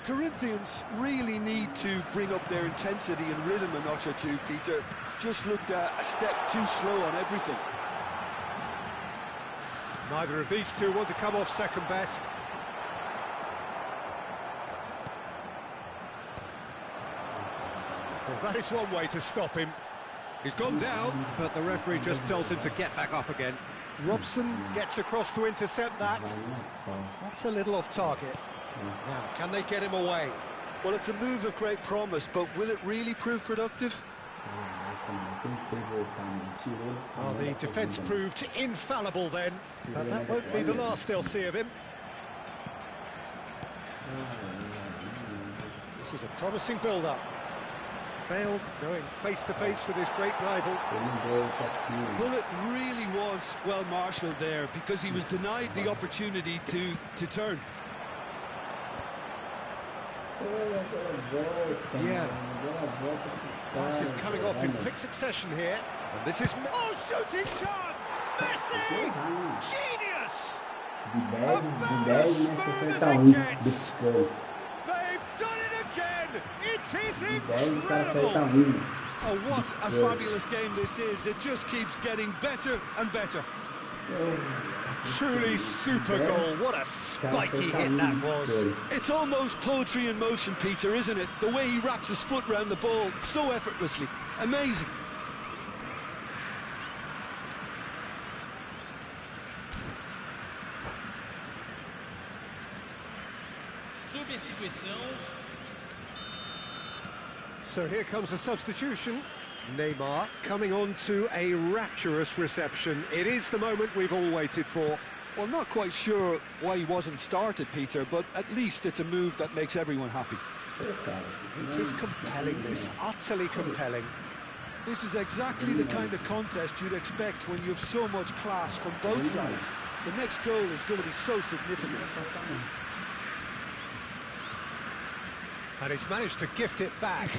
Corinthians really need to bring up their intensity and rhythm a notch or two, Peter. Just looked a step too slow on everything. Neither of these two want to come off second best. Well, that is one way to stop him. He's gone down, but the referee just tells him to get back up again. Robson gets across to intercept that. That's a little off target. Now, can they get him away? Well, it's a move of great promise, but will it really prove productive? Well, the defence proved infallible then, but that won't be the last they'll see of him. This is a promising build-up. Bale going face-to-face with his great rival. Well, it really was well marshalled there, because he was denied the opportunity to turn. Yeah. Pass is coming off in quick succession here. And this is... Oh, shooting chance! Messi! Genius! About as smooth as it gets. They've done it again! It is incredible! Oh, what a fabulous game this is. It just keeps getting better and better. Truly super goal. What a spiky hit that was. It's almost poetry in motion, Peter, isn't it? The way he wraps his foot round the ball so effortlessly. Amazing. Substituição. So here comes the substitution. Neymar coming on to a rapturous reception. It is the moment we've all waited for. Well, not quite sure why he wasn't started, Peter, but at least it's a move that makes everyone happy. It is compelling, this, utterly compelling. This is exactly the kind of contest you'd expect when you have so much class from both sides. The next goal is going to be so significant. And he's managed to gift it back.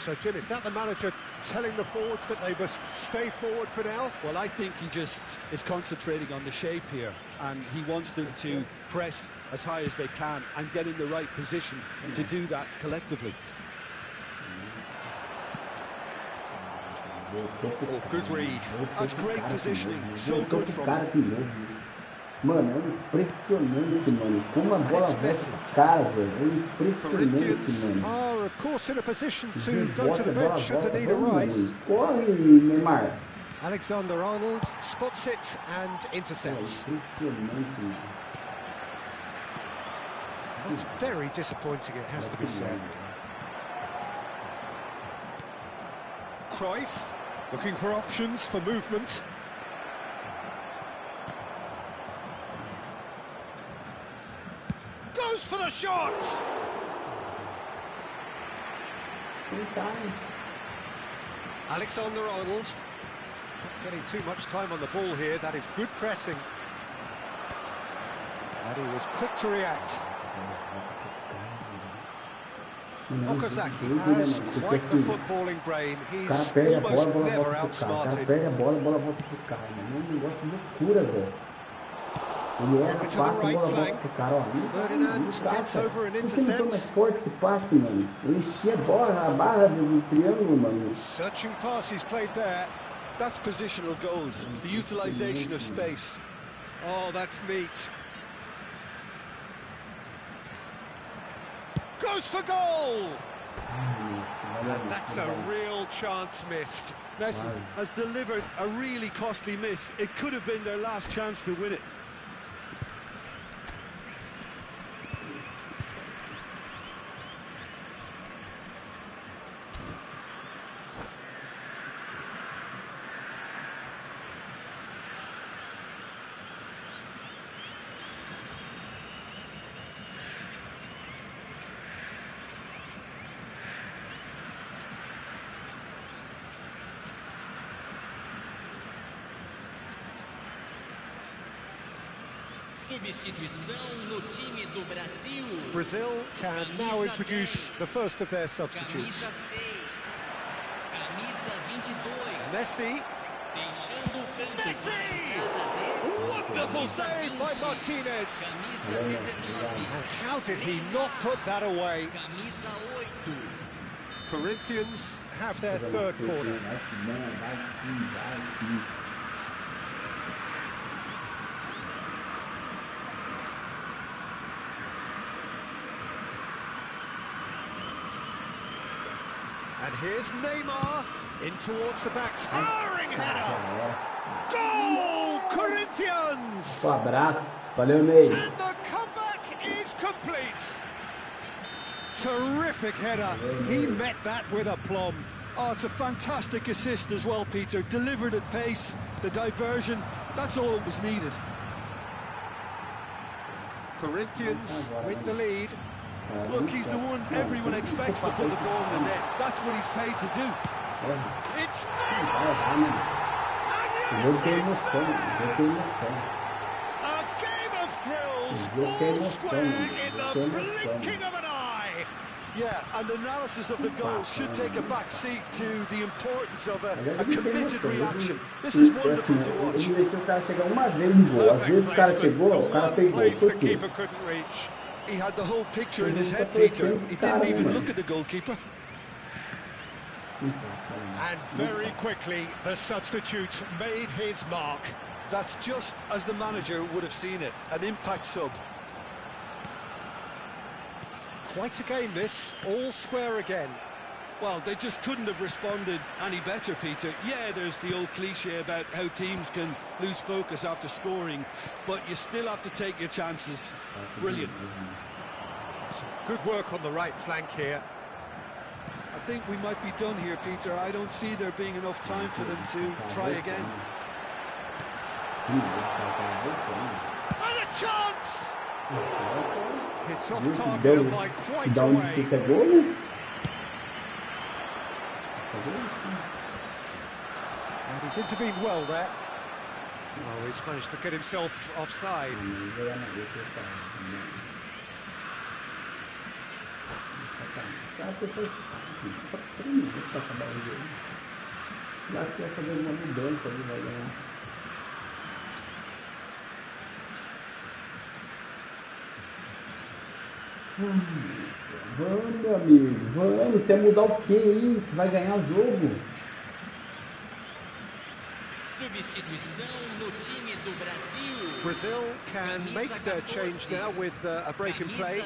So, Jim, is that the manager telling the forwards that they must stay forward for now? Well, I think he just is concentrating on the shape here, and he wants them to press as high as they can and get in the right position to do that collectively. Oh, good read. That's great positioning, so good from him. Mano, é impressionante, mano. Como a bola volta pro cara, velho. É impressionante, mano. Are, of course, in a position to go to the bench should the need arise. Corre, Neymar. Alexander-Arnold spots it and intercepts. Impressionante. That's very disappointing, it has to be said. Cruyff looking for options for movement. Goes for the shot! Alexander-Arnold not getting too much time on the ball here. That is good pressing. And he was quick to react. Okazaki has quite the footballing brain. He's almost never outsmarted. Over to the right flank. Ferdinand gets over and intercepts. Searching pass he's played there. That's positional goals, the utilisation of space. Oh, that's neat. Goes for goal! And that's a real chance missed. Messi has delivered a really costly miss. It could have been their last chance to win it. Substituição no time do Brasil. Brazil can now introduce the first of their substitutes. Camisa 22. Messi. Deixando o campo. Messi! Wonderful save by Martinez. Camisa 19. And how did he not put that away? Camisa 8. Corinthians have their third corner. And here's Neymar in towards the back, towering header. Goal, Corinthians! Valeu, Ney. And the comeback is complete. Terrific header. He met that with aplomb. Oh, it's a fantastic assist as well, Peter. Delivered at pace, the diversion, that's all that was needed. Corinthians with the lead. Look, he's the one everyone expects to put the ball in the net. That's what he's paid to do. It's Neymar! And yes, it's there! A game of thrills, all square in the blinking of an eye! Yeah, and analysis of the goal should take a back seat to the importance of a committed reaction. This is wonderful to watch. Ele deixou o cara chegar uma vez no gol. Às vezes o cara chegou, o cara fez gol. Por quê? He had the whole picture in his head, Peter. He didn't even look at the goalkeeper. And very quickly, the substitute made his mark. That's just as the manager would have seen it, an impact sub. Quite a game this, all square again. Well, they just couldn't have responded any better, Peter. Yeah, there's the old cliche about how teams can lose focus after scoring, but you still have to take your chances. Brilliant. Some good work on the right flank here. I think we might be done here, Peter. I don't see there being enough time for them to try again. And a chance! It's off target by quite a way. And he's intervened well there. Oh, he's managed to get himself offside. Vamos, meu amigo, vamos. Você mudar o que aí? Que vai ganhar o jogo. Substituição no time do Brasil. Brazil can make their change now with a break in play.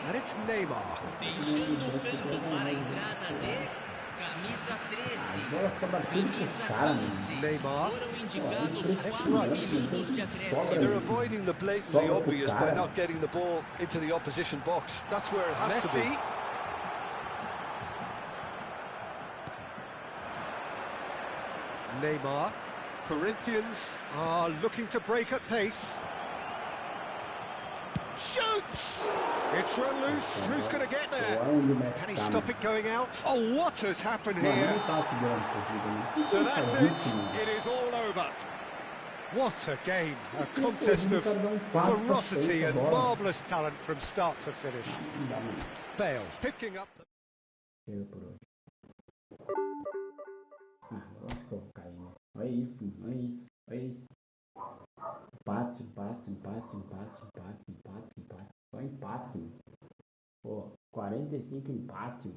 And it's Neymar. Deixando o campo para a entrada de camisa 13. Agora sobra tudo pros caras, mano. Neymar. Foram indicados That's 4 right. minutos de acréscimo. They're avoiding the blatantly obvious by not getting the ball into the opposition box. That's where it has to be. Messi. Neymar. Corinthians are looking to break at pace. Shoots! It's run loose. Who's going to get there? Can he stop it going out? Oh, what has happened here? So that's it. It is all over. What a game. A contest of ferocity and marvellous talent from start to finish. Bale picking up. É isso, é isso, é isso. Empate, empate, empate, empate, empate, empate, empate. Só empate. Pô, 45 empate.